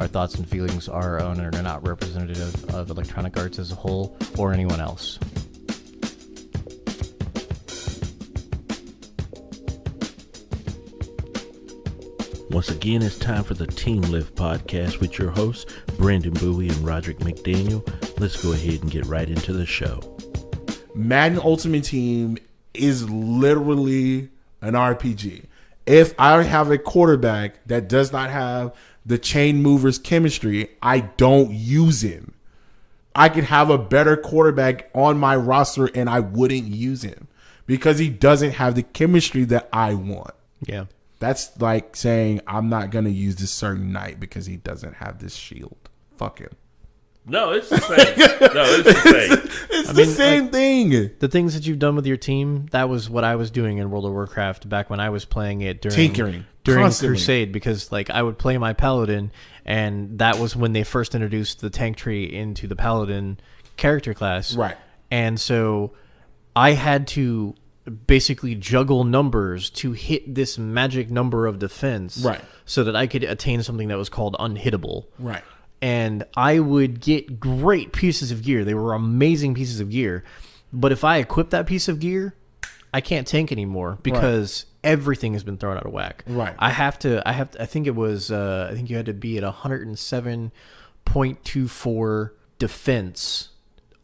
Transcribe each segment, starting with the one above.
our thoughts and feelings are our own and are not representative of Electronic Arts as a whole or anyone else. Once again, it's time for the Team Lift podcast with your hosts, Brandon Bowie and Roderick McDaniel. Let's go ahead and get right into the show. Madden Ultimate Team is literally an RPG. If I have a quarterback that does not have the chain movers chemistry, I don't use him. I could have a better quarterback on my roster and I wouldn't use him because he doesn't have the chemistry that I want. Yeah. That's like saying I'm not going to use this certain knight because he doesn't have this shield. Fuck him. No, it's the same. It's the same thing. The things that you've done with your team, that was what I was doing in World of Warcraft back when I was playing it during constantly. Crusade, because like I would play my Paladin, and that was when they first introduced the tank tree into the Paladin character class. Right. And so I had to basically juggle numbers to hit this magic number of defense, right, so that I could attain something that was called unhittable. Right. And I would get great pieces of gear. They were amazing pieces of gear. But if I equip that piece of gear, I can't tank anymore because everything has been thrown out of whack. Right. I think it was I think you had to be at 107.24 defense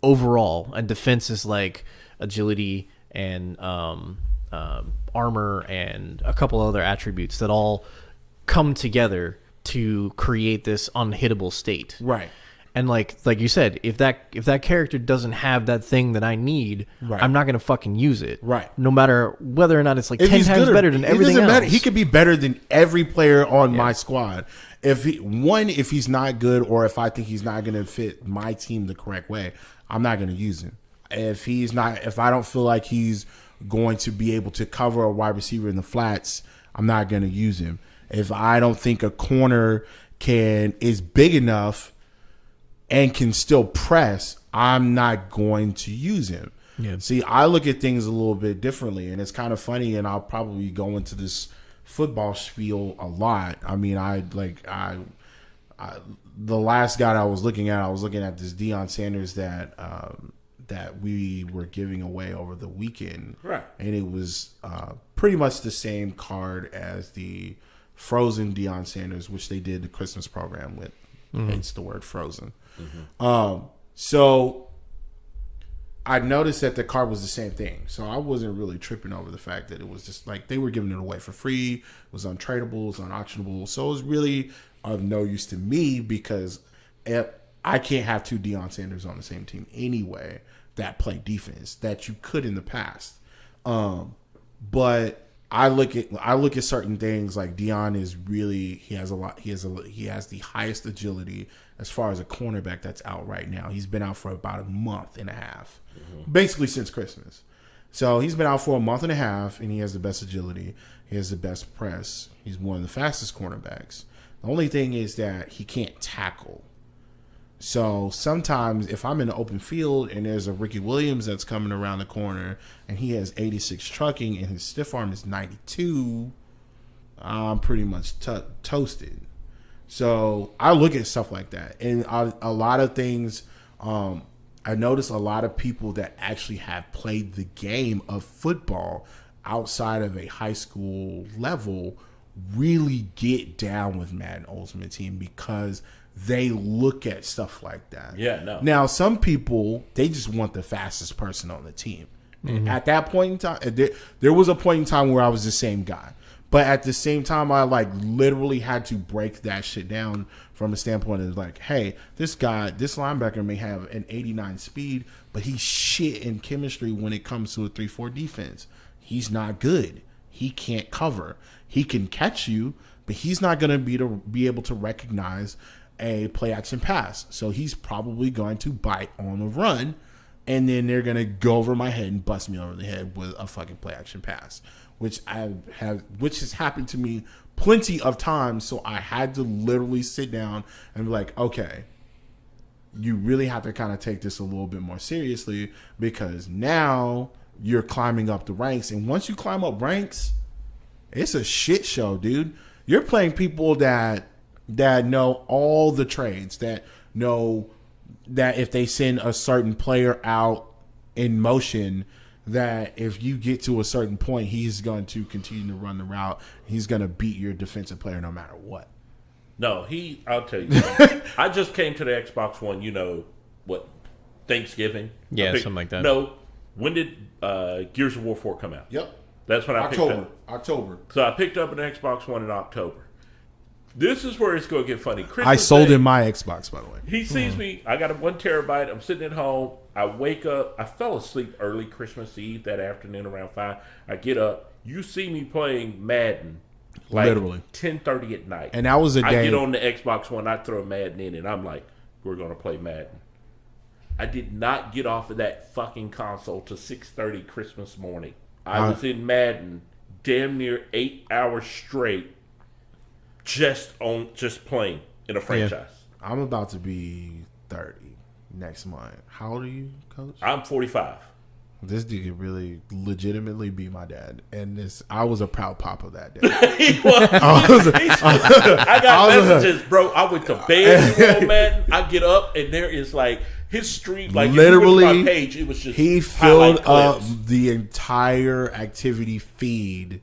overall. And defense is like agility and armor and a couple other attributes that all come together to create this unhittable state. Right. And like you said, if that character doesn't have that thing that I need, right, I'm not going to fucking use it. Right. No matter whether or not it's like 10 times better than everything else. Matter. He could be better than every player on my squad. If he's not good, or if I think he's not going to fit my team the correct way, I'm not going to use him. If I don't feel like he's going to be able to cover a wide receiver in the flats, I'm not going to use him. If I don't think a corner is big enough and can still press, I'm not going to use him. Yeah. See, I look at things a little bit differently, and it's kind of funny, and I'll probably go into this football spiel a lot. I mean, the last guy I was looking at this Deion Sanders that we were giving away over the weekend. Right. And it was pretty much the same card as the Frozen Deion Sanders, which they did the Christmas program with. Mm-hmm. Hates the word frozen. Mm-hmm. So I noticed that the card was the same thing. So I wasn't really tripping over the fact that it was just like they were giving it away for free. It was untradeable, it was unauctionable. So it was really of no use to me because I can't have two Deion Sanders on the same team anyway that play defense that you could in the past. But I look at certain things like Deion is really he has the highest agility as far as a cornerback that's out right now. He's been out for about a month and a half, basically since Christmas. So he's been out for a month and a half, and he has the best agility. He has the best press. He's one of the fastest cornerbacks. The only thing is that he can't tackle. So sometimes if I'm in the open field and there's a Ricky Williams that's coming around the corner and he has 86 trucking and his stiff arm is 92, I'm pretty much toasted. So I look at stuff like that. And a lot of things, I notice a lot of people that actually have played the game of football outside of a high school level really get down with Madden Ultimate Team because they look at stuff like that. Yeah, no. Now, some people, they just want the fastest person on the team. Mm-hmm. At that point in time, there was a point in time where I was the same guy. But at the same time, I literally had to break that shit down from a standpoint of hey, this linebacker may have an 89 speed, but he's shit in chemistry when it comes to a 3-4 defense. He's not good. He can't cover. He can catch you, but he's not going to be able to recognize a play action pass. So he's probably going to bite on the run, and then they're going to go over my head and bust me over the head with a fucking play action pass, which has happened to me plenty of times. So I had to literally sit down and be like, okay, you really have to kind of take this a little bit more seriously because now you're climbing up the ranks. And once you climb up ranks, it's a shit show, dude. You're playing people that that know all the trades, that know that if they send a certain player out in motion, that if you get to a certain point, he's going to continue to run the route. He's going to beat your defensive player no matter what. No, I'll tell you. I just came to the Xbox One, Thanksgiving? Yeah, something like that. No. When did Gears of War 4 come out? Yep. That's when I picked up. October. So I picked up an Xbox One in October. This is where it's going to get funny. Christmas I sold Day, him my Xbox, by the way. He sees me. I got a 1 terabyte. I'm sitting at home. I wake up. I fell asleep early Christmas Eve that afternoon around 5. I get up. You see me playing Madden. Literally 10:30 at night. And that was a day. I get on the Xbox One. I throw Madden in, and I'm like, we're going to play Madden. I did not get off of that fucking console till 6:30 Christmas morning. I was in Madden damn near 8 hours straight just playing in a franchise. Yeah. I'm about to be 30 next month. How old are you, Coach? I'm 45. This dude could really legitimately be my dad. And I was a proud papa that day. I got messages, bro. I went to bed on Madden. I get up and there is like his stream, like literally if you went to my page, it was just he filled up the entire activity feed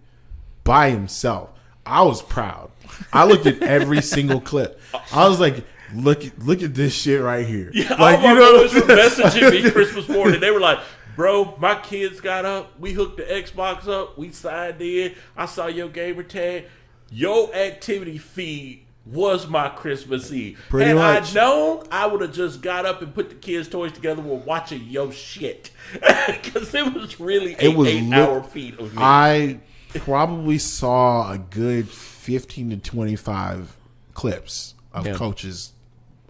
by himself. I was proud. I looked at every single clip. I was like, look at this shit right here. Yeah, like, all my boys were messaging me Christmas morning. They were like, bro, my kids got up. We hooked the Xbox up. We signed in. I saw your gamer tag. Your activity feed was my Christmas Eve. Pretty much. I known, I would have just got up and put the kids' toys together while watching your shit. Because it was really an 8-hour feed of me. I probably saw a good 15 to 25 clips of coaches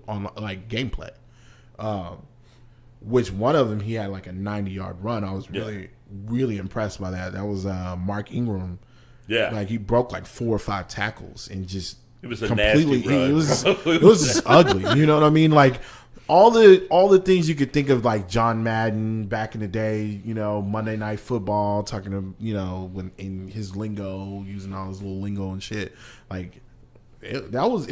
on like gameplay. Which one of them he had like a 90-yard run. I was really impressed by that. That was Mark Ingram. Yeah, like he broke like 4 or 5 tackles and just it was a completely. Nasty run, it was just ugly. You know what I mean? Like all the things you could think of, like John Madden back in the day. You know, Monday Night Football, talking to when in his lingo, using all his little lingo and shit. Like I was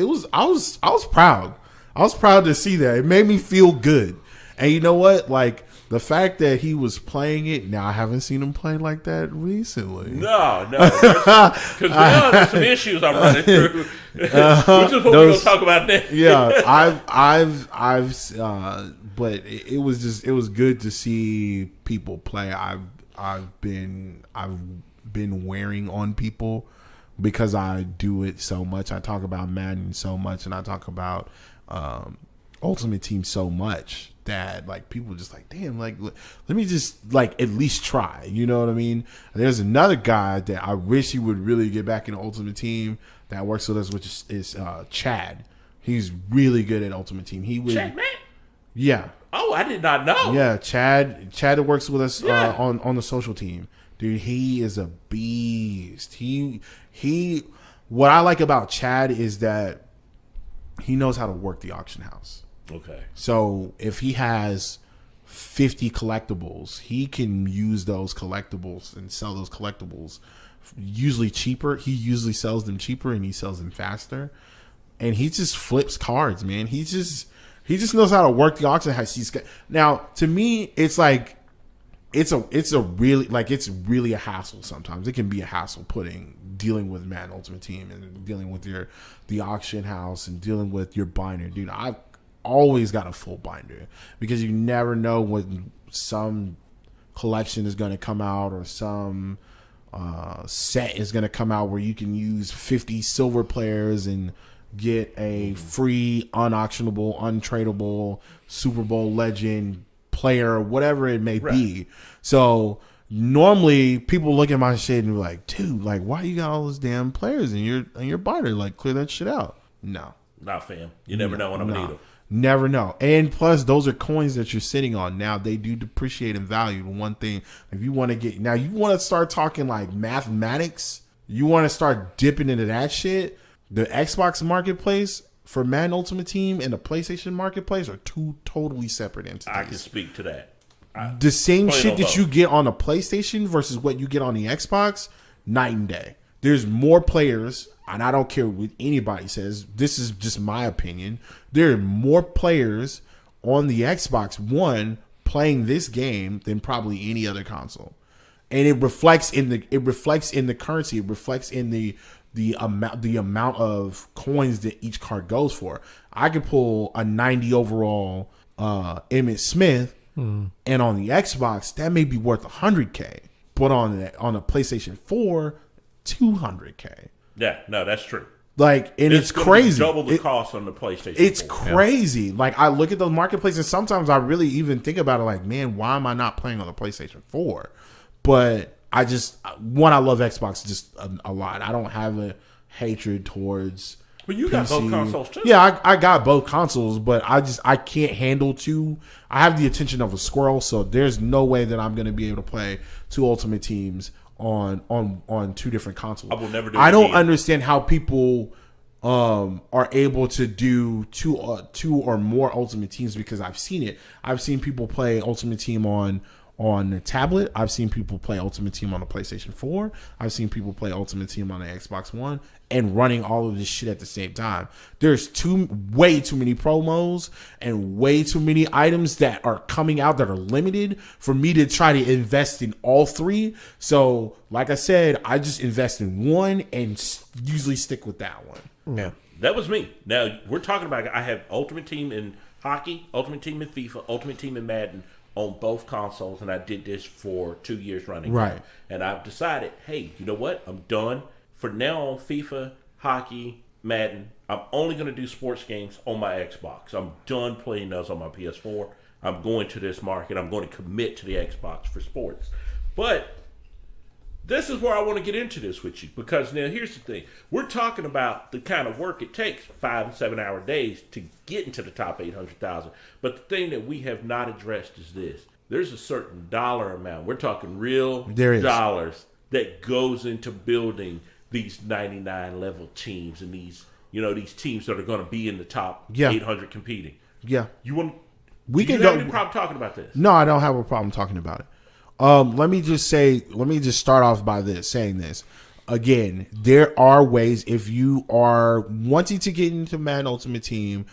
proud. I was proud to see that. It made me feel good. And you know what? Like, the fact that he was playing it, now I haven't seen him play like that recently. No. Because there's some issues I'm running through. Which is what we're going to talk about next. Yeah, but it was good to see people play. I've been wearing on people because I do it so much. I talk about Madden so much, and I talk about Ultimate Team so much that like people just like, damn, like let me just like at least try. You know what I mean? There's another guy that I wish he would really get back in Ultimate Team that works with us, which is Chad. He's really good at Ultimate Team. He would, Chad, man? Yeah. Oh, I did not know. Yeah, Chad that works with us on the social team. Dude, he is a beast. He what I like about Chad is that he knows how to work the auction house. Okay. So if he has 50 collectibles, he can use those collectibles and sell those collectibles usually cheaper. He usually sells them cheaper and he sells them faster. And he just flips cards, man. He just knows how to work the auction house. Now, to me, it's like it's really a hassle sometimes. It can be a hassle dealing with Madden Ultimate Team and dealing with the auction house and dealing with your binder. Dude, I've always got a full binder because you never know when some collection is going to come out or some set is going to come out where you can use 50 silver players and get a free, unauctionable, untradeable Super Bowl legend player, whatever it may be. So normally people look at my shit and be like, dude, like, why you got all those damn players in your binder? Like, clear that shit out. No. Not fam. You never know when I'm going to need them. Never know. And plus, those are coins that you're sitting on. Now, they do depreciate in value. The one thing, if you want to start talking like mathematics, you want to start dipping into that shit, the Xbox marketplace for Madden Ultimate Team and the PlayStation marketplace are two totally separate entities. I can speak to that. The same shit that you get on a PlayStation versus what you get on the Xbox, night and day. There's more players, and I don't care what anybody says. This is just my opinion. There are more players on the Xbox One playing this game than probably any other console, and it reflects in the currency. It reflects in the amount of coins that each card goes for. I could pull a 90 overall Emmitt Smith, and on the Xbox that may be worth $100K, but on a PlayStation 4, $200K. Yeah, no, that's true. Like, and it's crazy. Double the cost on the PlayStation 4. It's crazy. Yeah. Like, I look at the marketplace, and sometimes I really even think about it. Like, man, why am I not playing on the PlayStation 4? But I love Xbox just a lot. I don't have a hatred towards. Well, you got both consoles too. Yeah, I got both consoles, but I can't handle two. I have the attention of a squirrel, so there's no way that I'm going to be able to play two Ultimate Teams on two different consoles. I will never do. I don't understand how people are able to do two or more Ultimate Teams, because I've seen it. I've seen people play Ultimate Team on the tablet. I've seen people play Ultimate Team on the PlayStation 4. I've seen people play Ultimate Team on the Xbox One, and running all of this shit at the same time. There's way too many promos and way too many items that are coming out that are limited for me to try to invest in all three. So, like I said, I just invest in one and usually stick with that one. Yeah. That was me. Now, we're talking about, I have Ultimate Team in hockey, Ultimate Team in FIFA, Ultimate Team in Madden on both consoles, and I did this for 2 years running. Right. And I've decided, hey, you know what? I'm done. For now on FIFA, hockey, Madden, I'm only going to do sports games on my Xbox. I'm done playing those on my PS4. I'm going to this market. I'm going to commit to the Xbox for sports. But this is where I want to get into this with you, because now here's the thing. We're talking about the kind of work it takes, 5 and 7 hour days to get into the top 800,000. But the thing that we have not addressed is this. There's a certain dollar amount. We're talking real dollars that goes into building these 99 level teams and these teams that are going to be in the top 800 competing. Yeah. You want? We do can you have go. any problem talking about this? No, I don't have a problem talking about it. Let me just start off by saying this. Again, there are ways, if you are wanting to get into Madden Ultimate Team,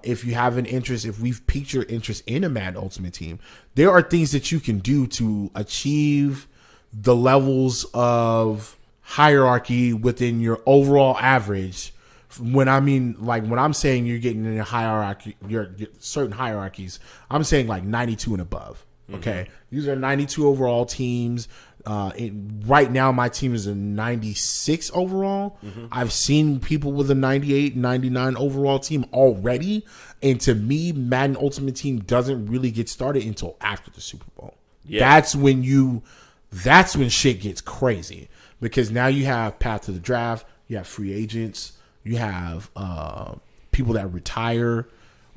if you have an interest, if we've piqued your interest in a Madden Ultimate Team, there are things that you can do to achieve the levels of hierarchy within your overall average. When I'm saying you're getting in a hierarchy, your certain hierarchies, I'm saying like 92 and above. Okay, these are 92 overall teams. Right now, my team is a 96 overall. I've seen people with a 98, 99 overall team already. And to me, Madden Ultimate Team doesn't really get started until after the Super Bowl. Yeah. That's when shit gets crazy, because now you have path to the draft, you have free agents, you have people that retire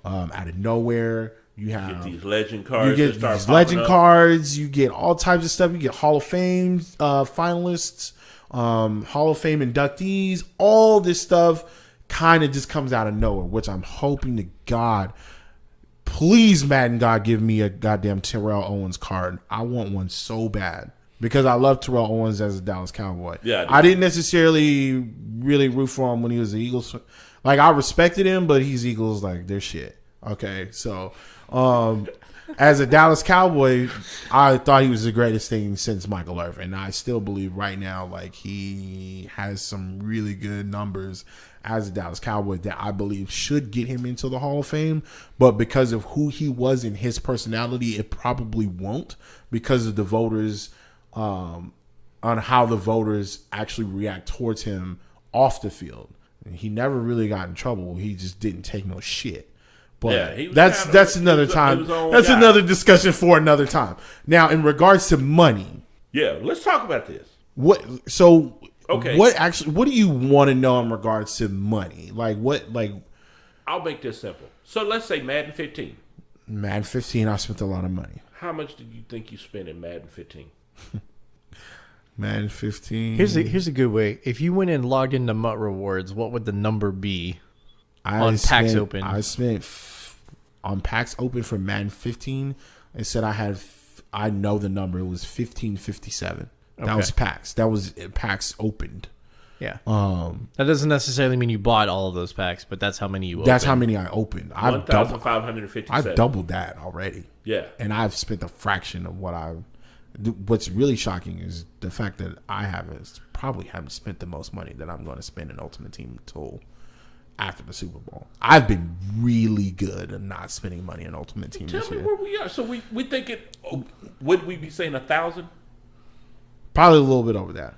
out of nowhere. You get these legend cards. You get these legend cards. You get all types of stuff. You get Hall of Fame finalists, Hall of Fame inductees. All this stuff kind of just comes out of nowhere, which I'm hoping to God, please, Madden God, give me a goddamn Terrell Owens card. I want one so bad, because I love Terrell Owens as a Dallas Cowboy. Yeah, I didn't necessarily really root for him when he was the Eagles. Like, I respected him, but he's Eagles, like, they're shit. Okay, so as a Dallas Cowboy, I thought he was the greatest thing since Michael Irvin. I still believe right now, like, he has some really good numbers as a Dallas Cowboy that I believe should get him into the Hall of Fame. But because of who he was and his personality, it probably won't, because of the voters, on how the voters actually react towards him off the field. He never really got in trouble. He just didn't take no shit. But yeah, that's another time. That's another discussion for another time. Now, in regards to money, let's talk about this. Okay. What do you want to know in regards to money? I'll make this simple. So let's say Madden 15. Madden 15, I spent a lot of money. How much do you think you spent in Madden 15? Madden 15. Here's a good way. If you went and logged into MUT Rewards, what would the number be on PAX Open? I spent on PAX Open for Madden 15. It said I know the number. It was 1557. That was PAX. That was PAX opened. Yeah. That doesn't necessarily mean you bought all of those packs, but that's how many you opened. That's how many I opened. I've 1,557. I've doubled that already. Yeah. And I've spent a fraction of what I've. What's really shocking is the fact that I haven't spent the most money that I'm going to spend in Ultimate Team until after the Super Bowl. I've been really good at not spending money in Ultimate Team this year. Tell me where we are. So we think it. Would we be saying 1,000? Probably a little bit over that.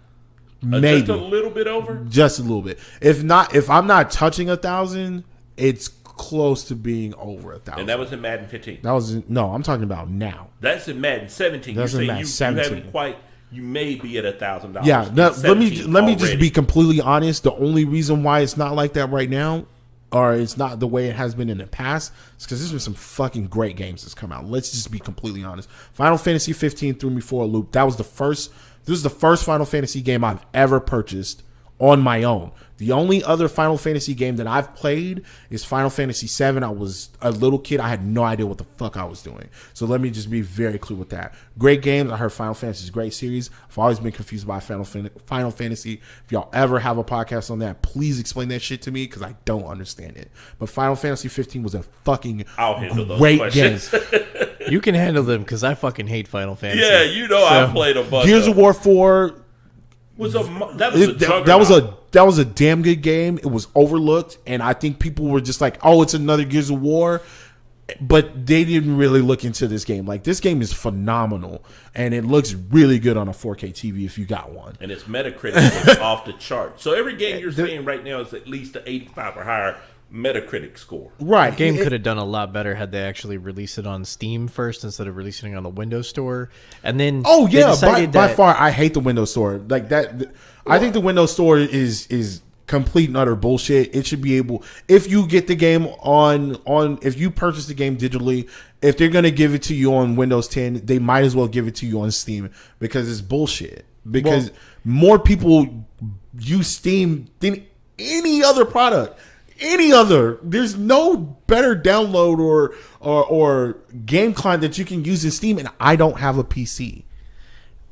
Maybe just a little bit over. Just a little bit. If I'm not touching 1,000, it's close to being over 1,000. And that was in Madden 15. I'm talking about now. That's in Madden 17. That's You're in saying Madden 17. You haven't quite. You may be at $1,000. Yeah. Let me just be completely honest. The only reason why it's not like that right now, or it's not the way it has been in the past, is because there's been some fucking great games that's come out. Let's just be completely honest. Final Fantasy 15 threw me for a loop. This is the first Final Fantasy game I've ever purchased on my own. The only other Final Fantasy game that I've played is Final Fantasy 7. I was a little kid. I had no idea what the fuck I was doing. So let me just be very clear with that. Great games. I heard Final Fantasy is a great series. I've always been confused by Final Fantasy. If y'all ever have a podcast on that, please explain that shit to me because I don't understand it. But Final Fantasy 15 was a fucking great game. You can handle them because I fucking hate Final Fantasy. Yeah, I played a bunch. Gears of War 4 that was a damn good game. It was overlooked, and I think people were just like, "Oh, it's another Gears of War," but they didn't really look into this game. Like, this game is phenomenal, and it looks really good on a 4K TV if you got one. And its Metacritic is off the chart. So every game you're seeing right now is at least an 85 or higher Metacritic score. Right. The game could have done a lot better had they actually released it on Steam first instead of releasing it on the Windows Store. And then by far I hate the Windows Store. Like that I think the Windows Store is complete and utter bullshit. It should be able, if you get the game if you purchase the game digitally, if they're going to give it to you on Windows 10, they might as well give it to you on Steam because it's bullshit. Because more people use Steam than any other product. There's no better download or game client that you can use in Steam, and I don't have a PC.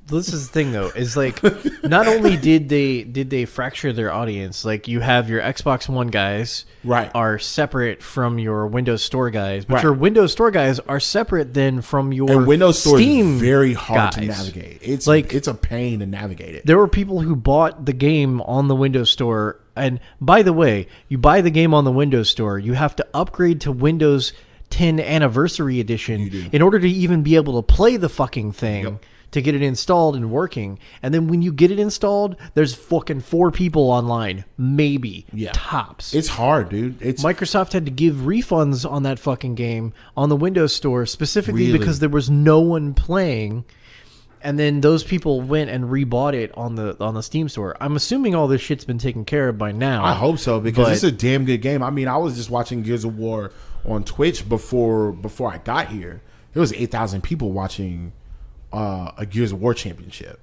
This is the thing, though, is like not only did they fracture their audience, like you have your Xbox One guys are separate from your Windows Store guys, but your Windows Store guys are separate then from your and Windows Store Steam is very hard guys. to navigate. It's a pain to navigate it. There were people who bought the game on the Windows Store, and by the way, you buy the game on the Windows Store, you have to upgrade to Windows 10 Anniversary Edition in order to even be able to play the fucking thing. Yep. To get it installed and working. And then when you get it installed, there's fucking 4 people online. Maybe. Tops. It's hard, dude. Microsoft had to give refunds on that fucking game on the Windows Store specifically because there was no one playing. And then those people went and rebought it on the Steam store. I'm assuming all this shit's been taken care of by now. I hope so because it's a damn good game. I mean, I was just watching Gears of War on Twitch before I got here. There was 8,000 people watching a Gears of War championship.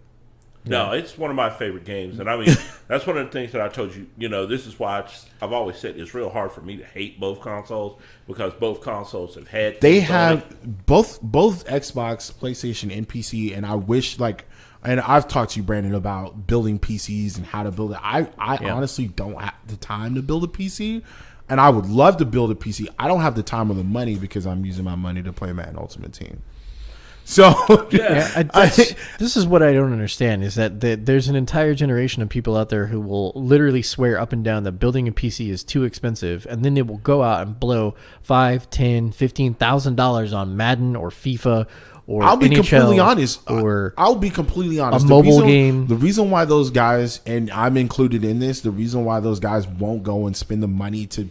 No, it's one of my favorite games, and I mean that's one of the things that I told you. This is why I've always said it's real hard for me to hate both consoles because both consoles have had. They have both Xbox, PlayStation, and PC, and I wish and I've talked to you, Brandon, about building PCs and how to build it. I honestly don't have the time to build a PC, and I would love to build a PC. I don't have the time or the money because I'm using my money to play Madden Ultimate Team. So this is what I don't understand is that there's an entire generation of people out there who will literally swear up and down that building a PC is too expensive, and then they will go out and blow $5,000, $10,000, $15,000 on Madden or FIFA or I'll be NHL completely honest. Or I'll be completely honest. A mobile game. The reason why those guys, and I'm included in this, the reason why those guys won't go and spend the money to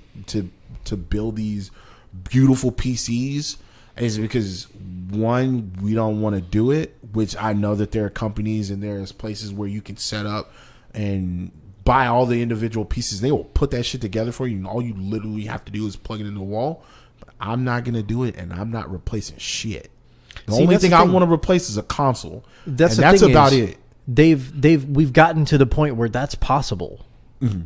build these beautiful PCs is because, one, we don't want to do it, which I know that there are companies and there's places where you can set up and buy all the individual pieces. They will put that shit together for you, and all you literally have to do is plug it in the wall. But I'm not going to do it, and I'm not replacing shit. The only thing I want to replace is a console. That's about it. We've gotten to the point where that's possible. Mm-hmm.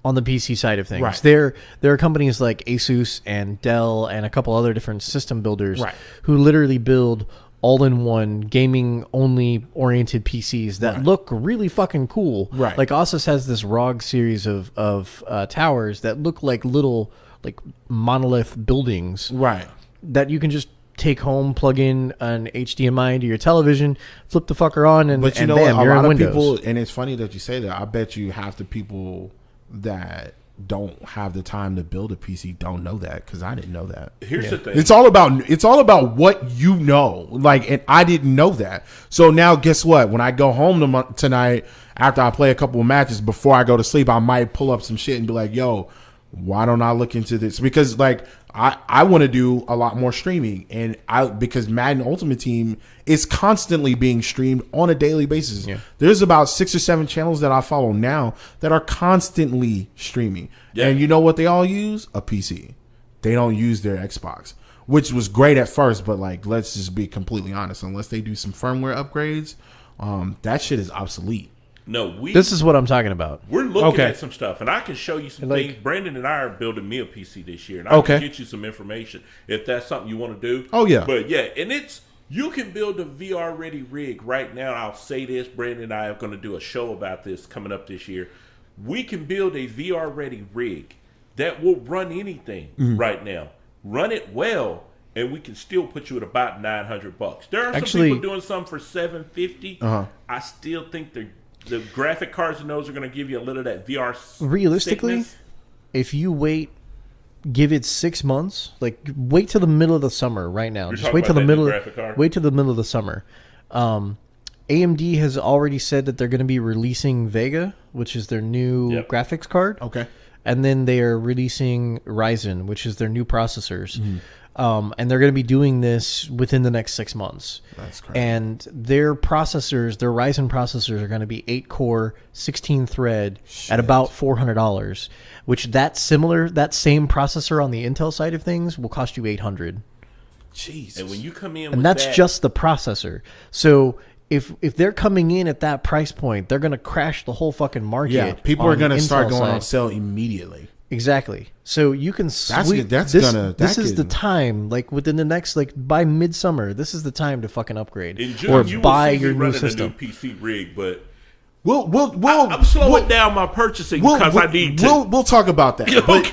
On the PC side of things. Right. There are companies like Asus and Dell and a couple other different system builders who literally build all-in-one gaming-only oriented PCs that look really fucking cool. Right. Like Asus has this ROG series of towers that look like little like monolith buildings. Right. That you can just take home, plug in an HDMI into your television, flip the fucker on, and But you and know bam, what? A you're lot in of Windows. people, and it's funny that you say that. I bet you half the people that don't have the time to build a PC don't know that, because I didn't know that. Here's the thing. It's all about what you know. Like, and I didn't know that. So now, guess what? When I go home tonight, after I play a couple of matches, before I go to sleep, I might pull up some shit and be like, "Yo, why don't I look into this?" Because like I want to do a lot more streaming, and because Madden Ultimate Team is constantly being streamed on a daily basis. Yeah. There's about 6 or 7 channels that I follow now that are constantly streaming. Yeah. And you know what they all use? A PC. They don't use their Xbox, which was great at first, but like, let's just be completely honest. Unless they do some firmware upgrades, that shit is obsolete. No, this is what I'm talking about. We're looking at some stuff, and I can show you some things. Brandon and I are building me a PC this year, and I can get you some information if that's something you want to do. Oh, yeah. But yeah, and you can build a VR ready rig right now. I'll say this, Brandon and I are going to do a show about this coming up this year. We can build a VR ready rig that will run anything right now. Run it well, and we can still put you at about $900. There are some people doing some for $750. I still think the graphic cards in those are going to give you a little of that VR realistically sickness. If you give it 6 months, like wait till the middle of the summer right now. Just wait till the middle of the summer. AMD has already said that they're going to be releasing Vega, which is their new graphics card. Okay. And then they are releasing Ryzen, which is their new processors. And they're going to be doing this within the next 6 months. That's crazy. And their Ryzen processors are going to be 8-core, 16-thread at about $400, which that same processor on the Intel side of things will cost you $800. Jesus. And when you come in, and that's just the processor. So if they're coming in at that price point, they're going to crash the whole fucking market. Yeah, people are going to start going side. on sale immediately. Exactly. So you can sweep. This is the time. Like within the next, by midsummer, this is the time to fucking upgrade in June, or you buy will see your me new running system. A new PC rig, but I'm slowing down my purchasing because I need to. We'll talk about that. But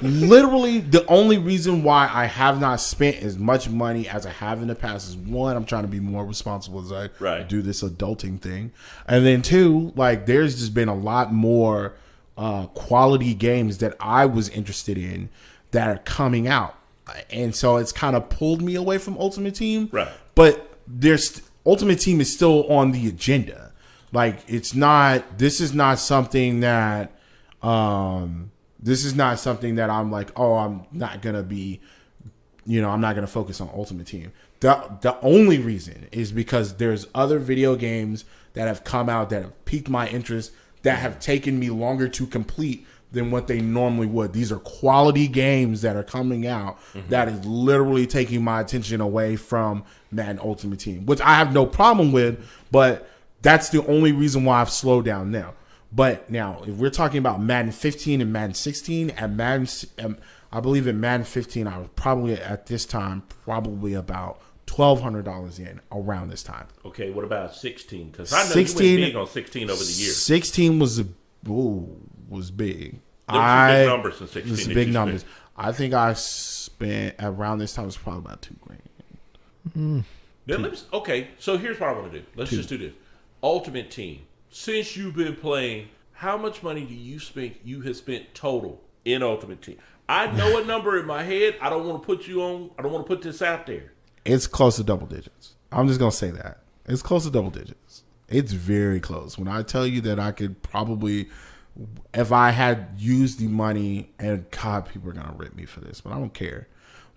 literally, the only reason why I have not spent as much money as I have in the past is, one, I'm trying to be more responsible as I do this adulting thing, and then two, like there's just been a lot more quality games that I was interested in that are coming out, and so it's kind of pulled me away from Ultimate Team. Right, but Ultimate Team is still on the agenda. Like, it's not. This is not something that. This is not something that I'm like, oh, I'm not gonna be. I'm not gonna focus on Ultimate Team. The only reason is because there's other video games that have come out that have piqued my interest, that have taken me longer to complete than what they normally would. These are quality games that are coming out that is literally taking my attention away from Madden Ultimate Team, which I have no problem with, but that's the only reason why I've slowed down now. But now, if we're talking about Madden 15 and Madden 16, I believe in Madden 15, I was probably at this time about $1,200 in around this time. Okay, what about 16? Because I know you went big on 16 over the years. 16 was big. There were some big numbers in 16. It was big numbers. I think I spent around this time, it was probably about $2,000. Okay, so here's what I want to do. Let's just do this. Ultimate Team. Since you've been playing, how much money do you think you have spent total in Ultimate Team? I know a number in my head. I don't want to put you on. I don't want to put this out there. It's close to double digits. I'm just going to say that. It's close to double digits. It's very close. When I tell you that I could probably, if I had used the money, and God, people are going to rip me for this, but I don't care.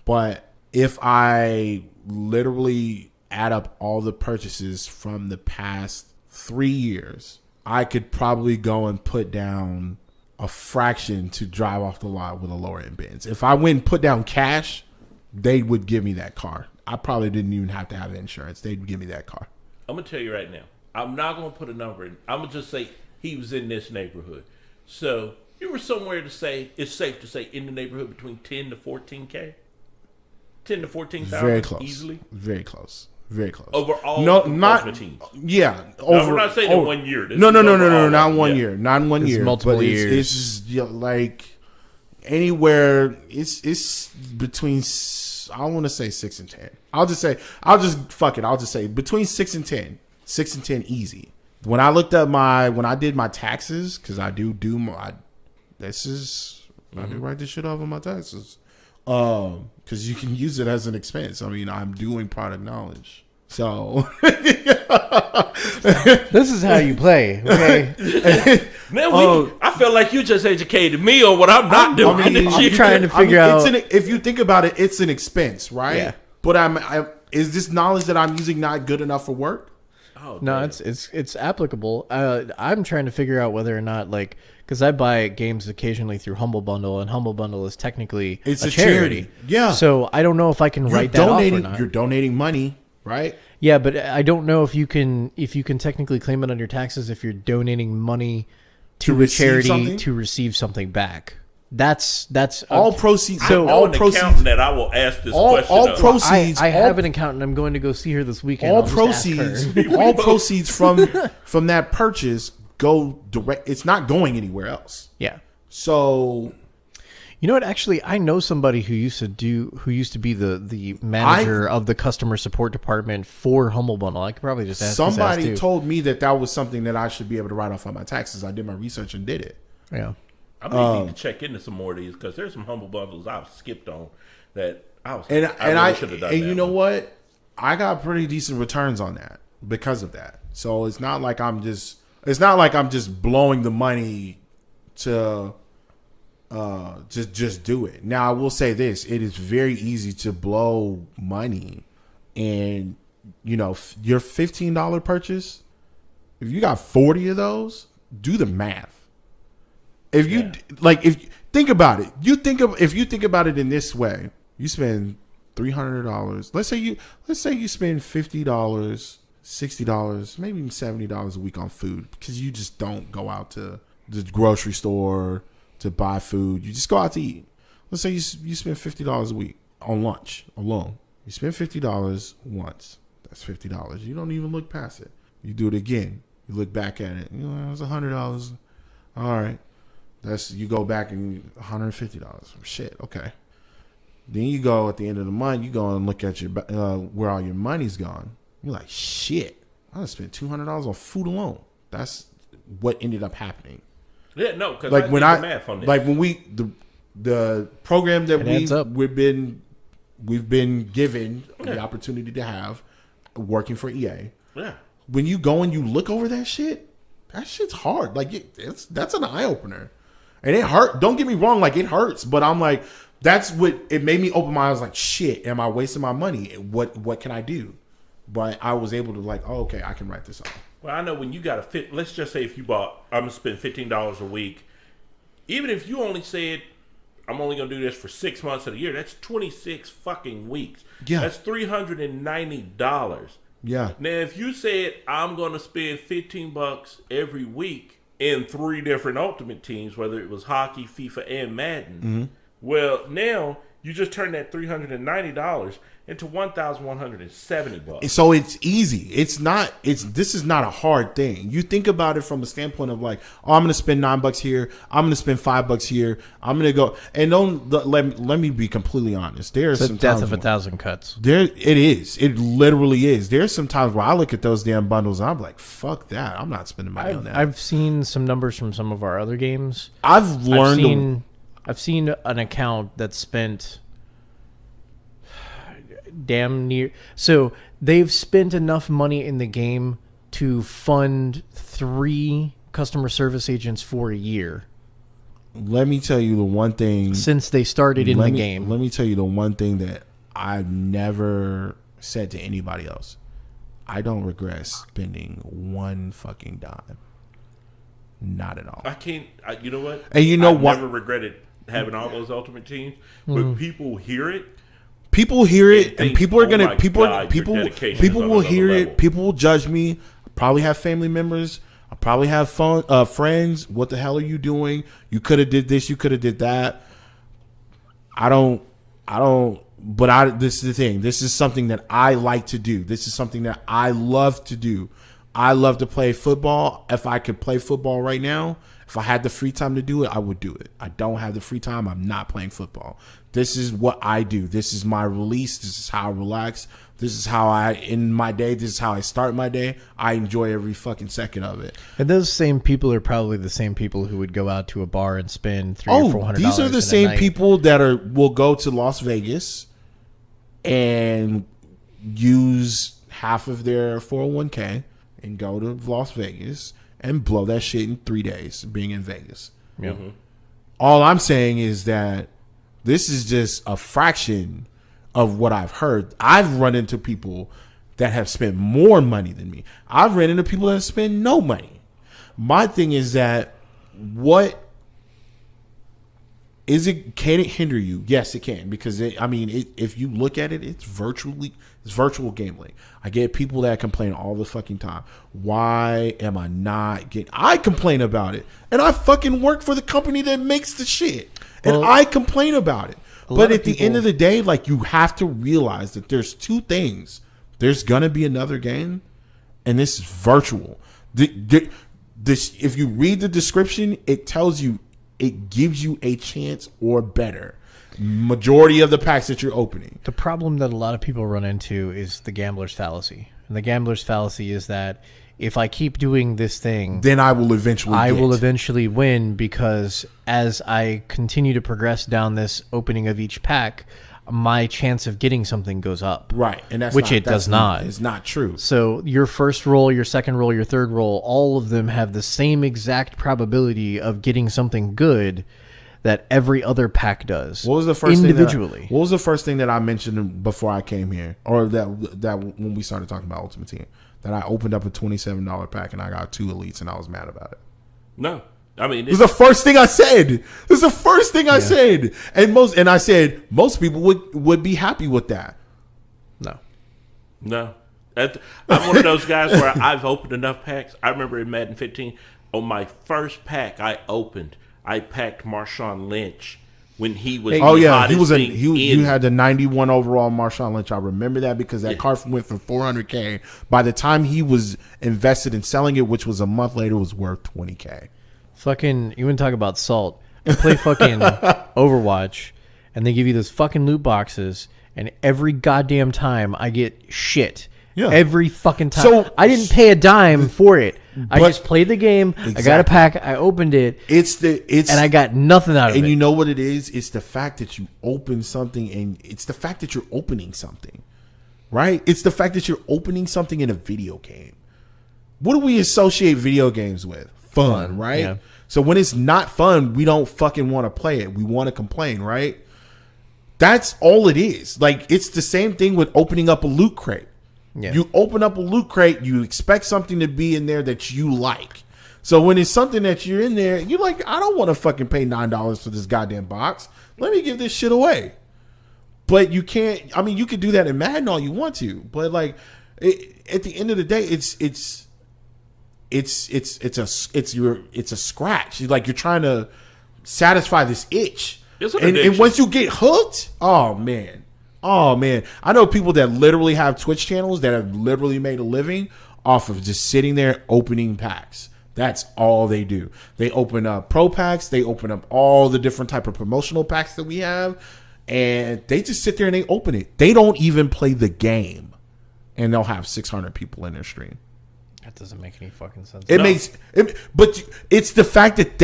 But if I literally add up all the purchases from the past 3 years, I could probably go and put down a fraction to drive off the lot with a lower end Benz. If I went and put down cash, they would give me that car. I probably didn't even have to have insurance. They'd give me that car. I'm going to tell you right now. I'm not going to put a number in. I'm going to just say he was in this neighborhood. So you were somewhere to say, it's safe to say, in the neighborhood between 10 to 14K? 10 to 14,000 Very close. easily. Very close. Very close. Over all no, the not Ultimate Teams. Yeah. No, Over. we're not saying in 1 year. This No, is not overall, one yeah. year. Not in 1 It's year. multiple but years. It's just, like anywhere. It's between. I want to say 6 and 10. I'll just say between 6 and 10. 6 and 10 easy. When I looked up when I did my taxes, because I do my. I do write this shit off on my taxes. Because you can use it as an expense. I mean, I'm doing product knowledge. So This is how you play, okay? Man, I feel like you just educated me on what I'm not doing. I'm trying to figure out. If you think about it, it's an expense, right? Yeah. But is this knowledge that I'm using not good enough for work? Oh, No, damn. it's applicable. I'm trying to figure out whether or not, like, because I buy games occasionally through Humble Bundle, and Humble Bundle is technically It's a a charity. charity. Yeah. So I don't know if I can write that off or not. You're donating money, right? Yeah, but I don't know if you can technically claim it on your taxes if you're donating money to a receive charity something? to receive something back. That's All proceeds. I know all an proceeds. accountant that I will ask this question all of. proceeds. I have an accountant. I'm going to go see her this weekend. all I'll just ask proceeds. her. all proceeds from that purchase go direct. It's not going anywhere else. Yeah. So You know what? Actually, I know somebody who used to be the manager of the customer support department for Humble Bundle. I could probably just ask. somebody told me that was something that I should be able to write off on my taxes. I did my research and did it. Yeah. I may need to check into some more of these because there's some Humble Bundles I've skipped on that I was. And I really should have done. and that you know one. what? I got pretty decent returns on that because of that. So it's not like I'm just blowing the money to just do it. Now I will say this: it is very easy to blow money, and your $15 purchase. If you got 40 of those, do the math. If you think about it, if you think about it in this way, you spend $300. Let's say you spend $50, $60, maybe even $70 a week on food because you just don't go out to the grocery store to buy food. You just go out to eat. Let's say you spend $50 a week on lunch alone. You spend $50 once. That's $50. You don't even look past it. You do it again. You look back at it. It's $100. All right. You go back and $150. Shit. Okay. Then you go at the end of the month. You go and look at your where all your money's gone. You're like, shit. I just spent $200 on food alone. That's what ended up happening. Yeah, no, because Like when math on this. like when the program that adds up. we've been given the opportunity to have working for EA. Yeah. When you go and you look over that shit's hard. Like that's an eye opener, and it hurt. Don't get me wrong, like it hurts, but I'm like, that's what it made me open my eyes. Like, shit, am I wasting my money? What can I do? But I was able to okay, I can write this off. Well, I know when you got let's just say if you bought, I'm going to spend $15 a week. Even if you only said, I'm only going to do this for 6 months of the year, that's 26 fucking weeks. Yeah. That's $390. Yeah. Now, if you said, I'm going to spend $15 every week in 3 different Ultimate Teams, whether it was hockey, FIFA, and Madden, well, now you just turn that $390 into $1,170. So it's easy. This is not a hard thing. You think about it from a standpoint of I'm going to spend $9 here. I'm going to spend $5 here. I'm going to go and let me be completely honest. There's The some death times of a thousand cuts. it is. It literally is. There's some times where I look at those damn bundles and I'm like, fuck that. I'm not spending money on that. I've seen some numbers from some of our other games. I've learned. I've seen an account that spent damn near. So they've spent enough money in the game to fund 3 customer service agents for a year. Let me tell you the one thing. Since they started in the game. Let me tell you the one thing that I've never said to anybody else. I don't regret spending one fucking dime. Not at all. I can't, you know what? And you know I've what? never regretted having all those Ultimate Teams, but people hear it. People hear it, and think, people are "Oh gonna my people God, your dedication people is on will another hear level." it. People will judge me. I probably have family members. I probably have friends. What the hell are you doing? You could have did this. You could have did that. I don't. But this is the thing. This is something that I like to do. This is something that I love to do. I love to play football. If I could play football right now, if I had the free time to do it, I would do it. I don't have the free time. I'm not playing football. This is what I do. This is my release. This is how I relax. This is how I end my day. This is how I start my day. I enjoy every fucking second of it. And those same people are probably the same people who would go out to a bar and spend $300 or $400. These are the same people that will go to Las Vegas and use half of their 401k and go to Las Vegas and blow that shit in 3 days being in Vegas. Yeah. Mm-hmm. All I'm saying is that this is just a fraction of what I've heard. I've run into people that have spent more money than me. I've run into people that have spent no money. My thing is that can it hinder you? Yes, it can, because if you look at it, it's virtual gambling. I get people that complain all the fucking time. Why am I not getting? I complain about it, and I fucking work for the company that makes the shit, and I complain about it. But at the end of the day, like, you have to realize that there's two things. There's gonna be another game, and this is virtual. If you read the description, it tells you. It gives you a chance or better. Majority of the packs that you're opening. The problem that a lot of people run into is the gambler's fallacy. And the gambler's fallacy is that if I keep doing this thing, then I will eventually win, because as I continue to progress down this opening of each pack, my chance of getting something goes up. Right. And that's does not. It's not true. So your first roll, your second roll, your third roll, all of them have the same exact probability of getting something good that every other pack does. What was the first individually? What was the first thing that I mentioned before I came here, or that when we started talking about Ultimate Team, that I opened up a $27 pack and I got 2 elites and I was mad about it? No. I mean, it was the first thing I said. This is the first thing I said, and I said most people would be happy with that. No. I'm one of those guys where I've opened enough packs. I remember in Madden 15, on my first pack I packed Marshawn Lynch when he was. Oh yeah, you had the 91 overall Marshawn Lynch. I remember that because that card went for $400K. By the time he was invested in selling it, which was a month later, it was worth $20K. Fucking, you want to talk about salt? I play fucking Overwatch, and they give you those fucking loot boxes, and every goddamn time I get shit. Yeah. Every fucking time. So I didn't pay a dime for it. I just played the game. Exactly. I got a pack. I opened it. And I got nothing out of it. And you know what it is? It's the fact that you open something, and it's the fact that you're opening something, right? It's the fact that you're opening something in a video game. What do we associate video games with? Fun, right? Yeah. So when it's not fun, we don't fucking want to play it. We want to complain, right? That's all it is. Like, it's the same thing with opening up a loot crate. Yeah. You open up a loot crate, you expect something to be in there that you like. So when it's something that you're in there, you're like, I don't want to fucking pay $9 for this goddamn box. Let me give this shit away. But you can't. I mean, you could do that in Madden all you want to, but like, at the end of the day, it's a scratch. Like, you're trying to satisfy this itch. And once you get hooked, oh man. I know people that literally have Twitch channels that have literally made a living off of just sitting there opening packs. That's all they do. They open up pro packs. They open up all the different type of promotional packs that we have, and they just sit there and they open it. They don't even play the game, and they'll have 600 people in their stream. That doesn't make any fucking sense. But it's the fact that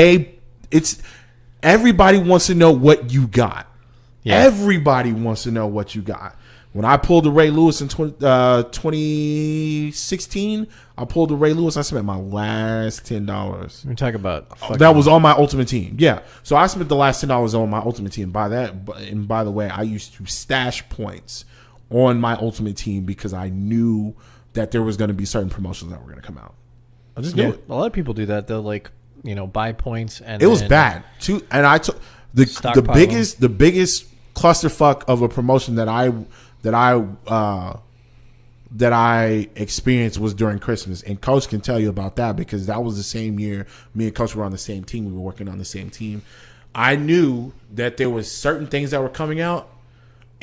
everybody wants to know what you got. Yeah. Everybody wants to know what you got. When I pulled the Ray Lewis in 2016, I pulled the Ray Lewis. I spent my last $10. We talk about that was on my Ultimate Team. Yeah, so I spent the last $10 on my Ultimate Team. By the way, I used to stash points on my Ultimate Team because I knew that there was going to be certain promotions that were going to come out. I just knew it. A lot of people do that. They'll buy points, and it was bad too. And I took the biggest clusterfuck of a promotion that I experienced was during Christmas, and Coach can tell you about that because that was the same year me and Coach were on the same team. We were working on the same team. I knew that there was certain things that were coming out,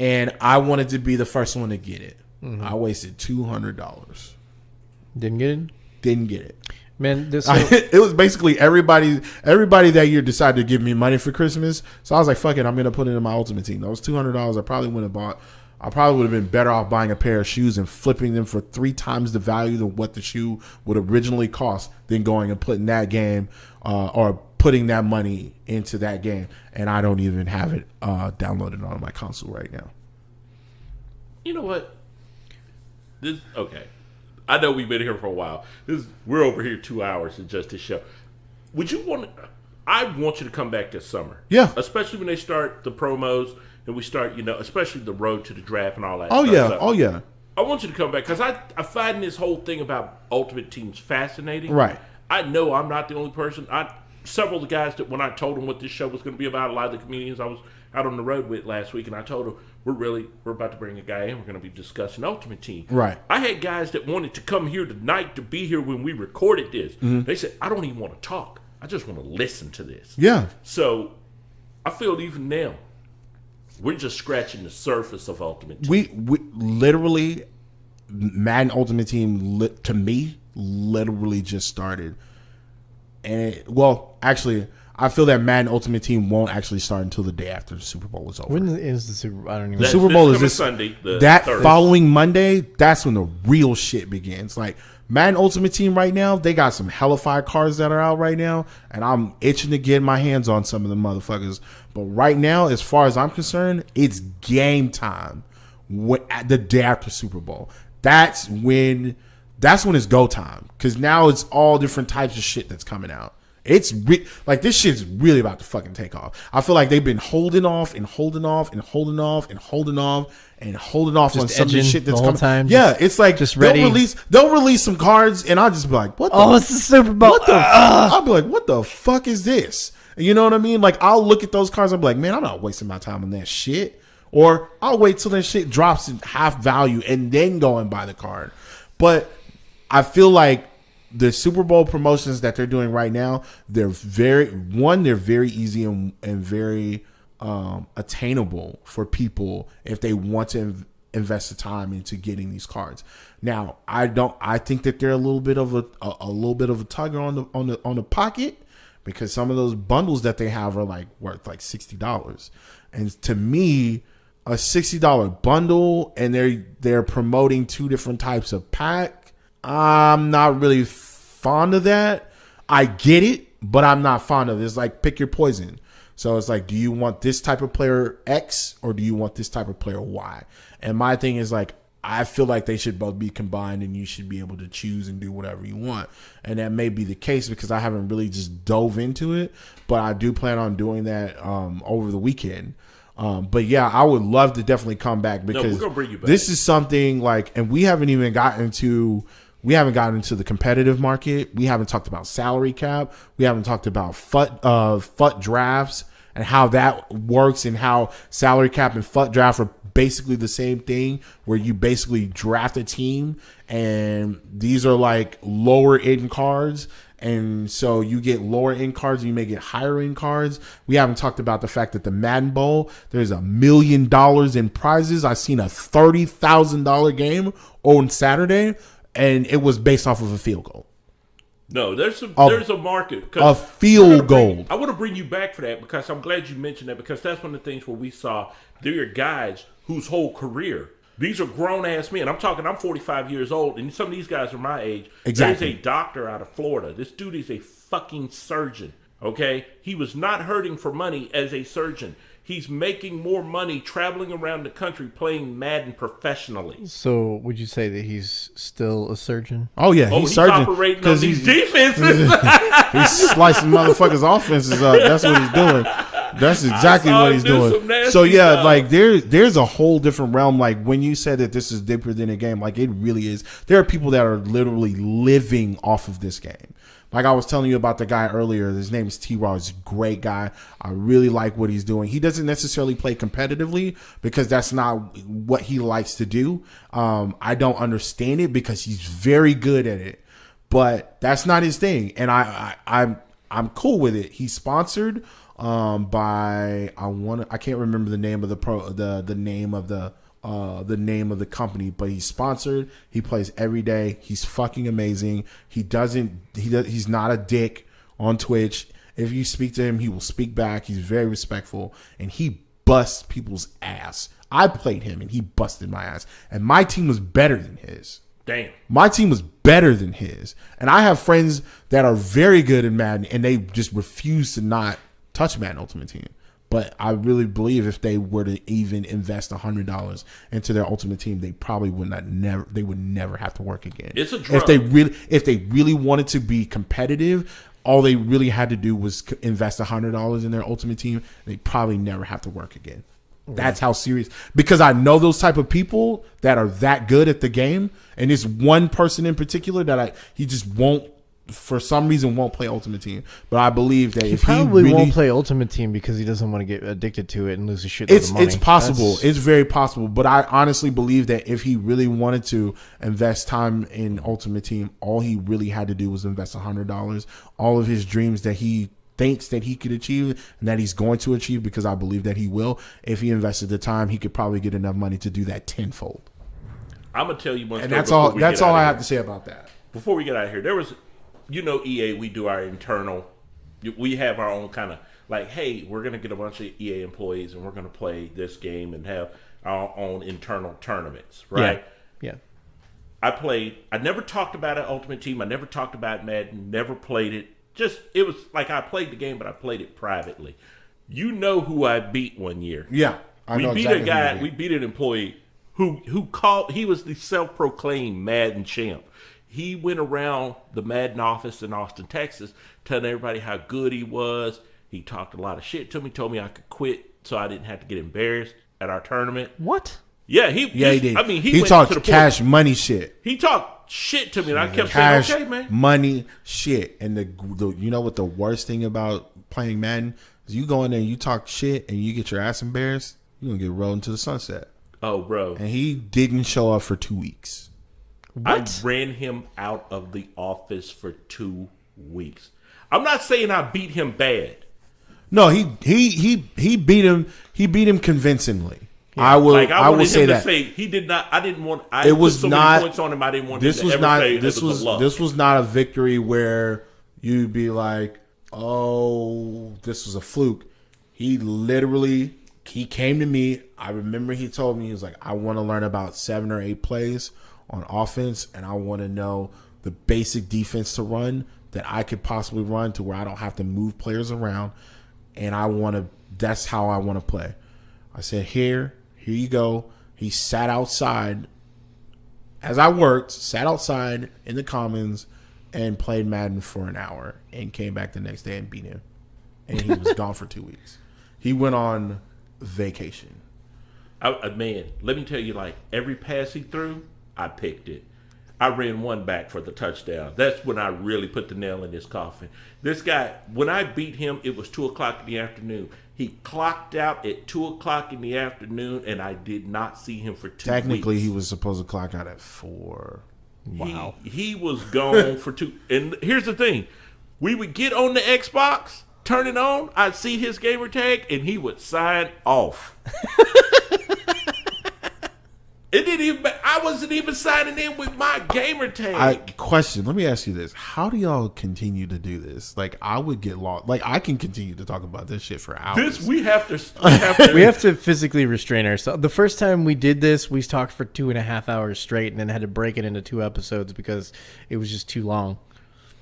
and I wanted to be the first one to get it. I wasted $200. Didn't get it? Didn't get it. Man, It was basically everybody that year decided to give me money for Christmas. So I was like, fuck it, I'm going to put it in my Ultimate Team. Those $200 I probably wouldn't have bought. I probably would have been better off buying a pair of shoes and flipping them for 3 times the value of what the shoe would originally cost than going and putting that game or putting that money into that game. And I don't even have it downloaded on my console right now. You know what? Okay. I know we've been here for a while. We're over here 2 hours in just this show. I want you to come back this summer. Yeah. Especially when they start the promos and we start, especially the road to the draft and all that Oh, stuff. yeah. So Oh, yeah. I want you to come back because I find this whole thing about Ultimate Teams fascinating. Right. I know I'm not the only person. Several of the guys that when I told them what this show was going to be about, a lot of the comedians I was out on the road with last week, and I told them we're about to bring a guy in. We're going to be discussing Ultimate Team. Right. I had guys that wanted to come here tonight to be here when we recorded this. Mm-hmm. They said, I don't even want to talk. I just want to listen to this. Yeah. So I feel even now, we're just scratching the surface of Ultimate Team. We literally, Madden Ultimate Team, to me, literally just started. And actually, I feel that Madden Ultimate Team won't actually start until the day after the Super Bowl is over. when is the Super Bowl? I don't even The know. Super Bowl is coming this Sunday. That 3rd. following Monday, that's when the real shit begins. Like Madden Ultimate Team right now, they got some hellified cards that are out right now, and I'm itching to get my hands on some of the motherfuckers. But right now, as far as I'm concerned, it's game time. At the day after Super Bowl, that's when it's go time, because now it's all different types of shit that's coming out. It's like this shit's really about to fucking take off. I feel like they've been holding off and holding off and holding off and holding off and holding off Just on some of the shit that's the whole coming. time, Yeah, it's like just ready. They'll release some cards, and I'll just be like, "What? It's the Super Bowl. What the? I'll be like, "What the fuck is this?" You know what I mean? Like, I'll look at those cards, I'll be like, "Man, I'm not wasting my time on that shit." Or I'll wait till that shit drops in half value and then go and buy the card. But I feel like the Super Bowl promotions that they're doing right now, they're very easy and very attainable for people if they want to invest the time into getting these cards. Now, I think that they're a little bit of a tugger on the pocket, because some of those bundles that they have are like worth like $60. And to me, a $60 bundle, and they're promoting 2 different types of pack, I'm not really fond of that. I get it, but I'm not fond of it. It's like pick your poison. So it's like, do you want this type of player X or do you want this type of player Y? And my thing is like, I feel like they should both be combined and you should be able to choose and do whatever you want. And that may be the case because I haven't really just dove into it, but I do plan on doing that over the weekend. But yeah, I would love to definitely come back, because we're gonna bring you back. This is something like, and we haven't gotten into the competitive market. We haven't talked about salary cap. We haven't talked about FUT drafts and how that works, and how salary cap and FUT draft are basically the same thing, where you basically draft a team, and these are like lower end cards. And so you get lower end cards and you may get higher end cards. We haven't talked about the fact that the Madden Bowl, there's $1 million in prizes. I seen a $30,000 game on Saturday, and it was based off of a field goal. No, there's a market. A field goal. I want to bring you back for that, because I'm glad you mentioned that, because that's one of the things where we saw there are guys whose whole career, these are grown-ass men. I'm 45 years old, and some of these guys are my age. Exactly. There's a doctor out of Florida. This dude is a fucking surgeon, okay? He was not hurting for money as a surgeon. He's making more money traveling around the country playing Madden professionally. So would you say that he's still a surgeon? Oh yeah, He's surgeon, operating on these defenses. He's slicing motherfuckers' offenses up. That's what he's doing. That's exactly what he's doing. So yeah, stuff. like there's a whole different realm. Like when you said that this is deeper than a game, like it really is. There are people that are literally living off of this game. Like I was telling you about the guy earlier. His name is T-Raw. He's a great guy. I really like what he's doing. He doesn't necessarily play competitively because that's not what he likes to do. I don't understand it because he's very good at it, but that's not his thing. And I'm cool with it. He's sponsored. by I can't remember the name of the name of the company, but he's sponsored. He plays every day. He's fucking amazing. He's not a dick on Twitch. If you speak to him, he will speak back. He's very respectful, and he busts people's ass. I played him, and he busted my ass, and my team was better than his. Damn. My team was better than his. And I have friends that are very good in Madden, and they just refuse to not touch Madden Ultimate Team. But I really believe if they were to even invest $100 into their Ultimate Team, they probably would never have to work again. It's a drug. If they really wanted to be competitive, all they really had to do was invest $100 in their Ultimate Team. They probably never have to work again. That's how serious, because I know those type of people that are that good at the game, and it's one person in particular that he just won't, for some reason, won't play Ultimate Team. But I believe that if he really won't play Ultimate Team because he doesn't want to get addicted to it and lose a shitload of money. It's possible. It's very possible. But I honestly believe that if he really wanted to invest time in Ultimate Team, all he really had to do was invest $100. All of his dreams that he thinks that he could achieve and that he's going to achieve, because I believe that he will. If he invested the time, he could probably get enough money to do that tenfold. I'm gonna tell you one. And that's all I have to say about that. Before we get out of here, there was, EA. We do our internal. We have our own kind of like, hey, we're gonna get a bunch of EA employees and we're gonna play this game and have our own internal tournaments, right? Yeah. I never talked about it Ultimate Team. I never talked about Madden. Never played it. It was like I played the game, but I played it privately. You know who I beat one year? Yeah, we beat a guy. We beat an employee who called. He was the self-proclaimed Madden champ. He went around the Madden office in Austin, Texas, telling everybody how good he was. He talked a lot of shit to me. Told me I could quit so I didn't have to get embarrassed at our tournament. What? Yeah, he did. I mean, he talked to the cash money shit. He talked shit to me, and I kept cash, saying, "Okay, man." Money shit. And the you know what the worst thing about playing Madden is? You go in there and you talk shit and you get your ass embarrassed, you're gonna get rolled into the sunset. Oh, bro. And he didn't show up for 2 weeks. What? I ran him out of the office for 2 weeks. I'm not saying I beat him bad. No, he beat him. He beat him convincingly. Yeah. I will say that. He did not. I didn't want. It was put so not many points on him. I didn't want. This him was to not. ever say This was not a victory where you'd be like, "Oh, this was a fluke." He came to me. I remember he told me, he was like, "I want to learn about 7 or 8 plays on offense, and I want to know the basic defense to run that I could possibly run to where I don't have to move players around, and that's how I want to play." I said, here you go. He sat outside as I worked, sat outside in the Commons and played Madden for an hour and came back the next day and beat him. And he was gone for 2 weeks. He went on vacation. Man, let me tell you, like, every pass he threw, I picked it. I ran one back for the touchdown. That's when I really put the nail in his coffin. This guy, when I beat him, it was 2 o'clock in the afternoon. He clocked out at 2 o'clock in the afternoon, and I did not see him for 2 weeks. Technically, he was supposed to clock out at 4. Wow. He was gone for 2. And here's the thing. We would get on the Xbox, turn it on, I'd see his gamer tag, and he would sign off. I wasn't even signing in with my gamer tag. Let me ask you this. How do y'all continue to do this? Like, I would get lost. Like, I can continue to talk about this shit for hours. We have to we have to physically restrain ourselves. The first time we did this, we talked for 2.5 hours straight and then had to break it into 2 episodes because it was just too long.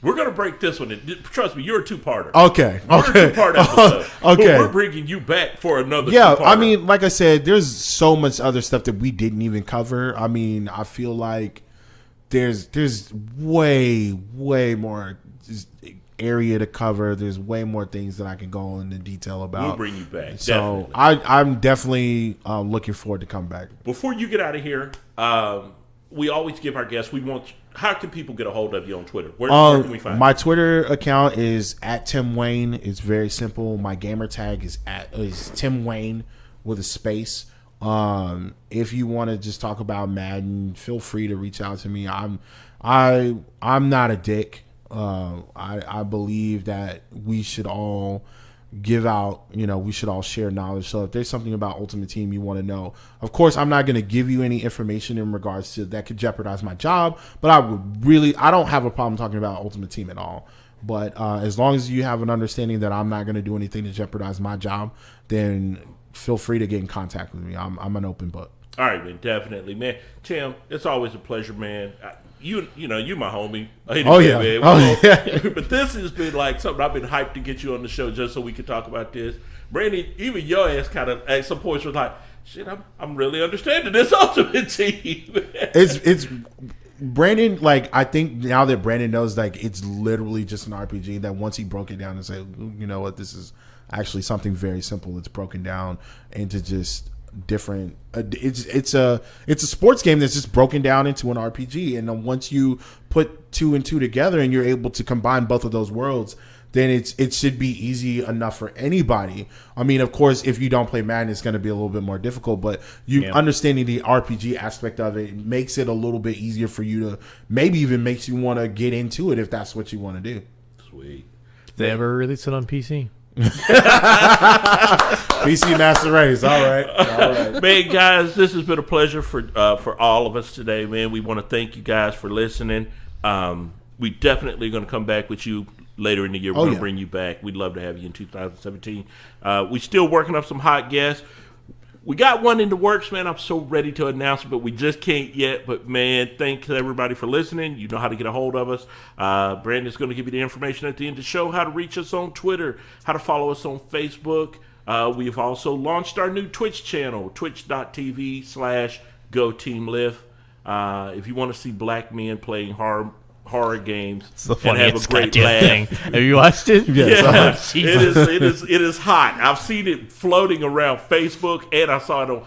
We're going to break this one. Trust me, you're a 2-parter. Okay. We're a 2-part episode. Okay. But we're bringing you back for another 2-parter. Yeah, I mean, like I said, there's so much other stuff that we didn't even cover. I mean, I feel like there's way more area to cover. There's way more things that I can go into detail about. We'll bring you back. So definitely. I'm definitely looking forward to come back. Before you get out of here, we always give our guests, how can people get a hold of you on Twitter? Where can we find you? My Twitter account is @TimWayne. It's very simple. My gamer tag is Tim Wayne with a space. If you want to just talk about Madden, feel free to reach out to me. I'm not a dick. I believe that we should all give out, we should all share knowledge. So if there's something about Ultimate Team you want to know, of course, I'm not going to give you any information in regards to that could jeopardize my job, but I don't have a problem talking about Ultimate Team at all. But as long as you have an understanding that I'm not going to do anything to jeopardize my job, then feel free to get in contact with me. I'm an open book. All right, man, definitely, man. Tim, it's always a pleasure, man. You my homie. Man. But this has been like something I've been hyped to get you on the show just so we could talk about this. Brandon, even your ass kind of at some points was like, shit, I'm really understanding this Ultimate Team. It's Brandon, like, I think now that Brandon knows, like, it's literally just an RPG, that once he broke it down and said, you know what, this is actually something very simple. It's broken down into just different it's a sports game that's just broken down into an RPG, and then once you put 2 and 2 together and you're able to combine both of those worlds, then it should be easy enough for anybody. I mean, of course, if you don't play Madden, it's going to be a little bit more difficult, but understanding the RPG aspect of it makes it a little bit easier for you to, maybe even makes you want to get into it if that's what you want to do. Sweet. Did they ever release it on PC? PC Master Race. All right. Man, guys, this has been a pleasure for all of us today, man. We want to thank you guys for listening. We definitely going to come back with you later in the year. We're going to bring you back. We'd love to have you in 2017. We're still working up some hot guests. We got one in the works, man. I'm so ready to announce it, but we just can't yet. But, man, thanks everybody for listening. You know how to get a hold of us. Brandon's going to give you the information at the end of the show, how to reach us on Twitter, how to follow us on Facebook. We've also launched our new Twitch channel, twitch.tv/GoTeamLift. If you want to see black men playing horror games and have a great laugh. Thing. Have you watched it? Yes. It is hot. I've seen it floating around Facebook, and I saw it on.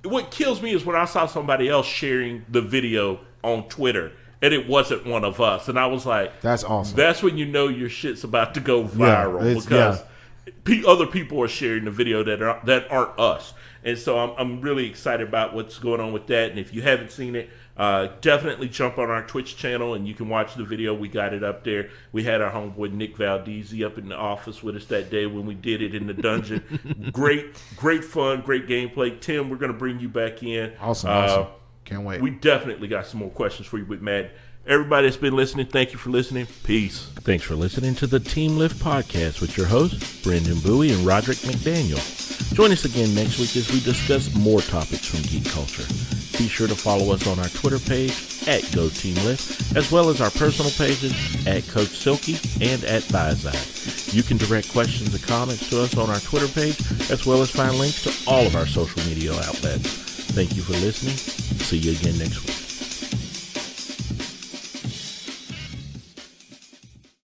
What kills me is when I saw somebody else sharing the video on Twitter, and it wasn't one of us, and I was like, "That's awesome." That's when you know your shit's about to go viral because other people are sharing the video that aren't us, and so I'm really excited about what's going on with that. And if you haven't seen it, definitely jump on our Twitch channel and you can watch the video. We got it up there. We had our homeboy Nick Valdezi up in the office with us that day when we did it in the dungeon. Great fun, great gameplay. Tim, we're going to bring you back in. Awesome. Can't wait. We definitely got some more questions for you with Madden. Everybody that's been listening, thank you for listening. Peace. Thanks for listening to the Team Lift Podcast with your hosts, Brendan Bowie and Roderick McDaniel. Join us again next week as we discuss more topics from geek culture. Be sure to follow us on our Twitter page @GoTeamLift, as well as our personal pages @CoachSilky and @Bizide. You can direct questions and comments to us on our Twitter page, as well as find links to all of our social media outlets. Thank you for listening. See you again next week.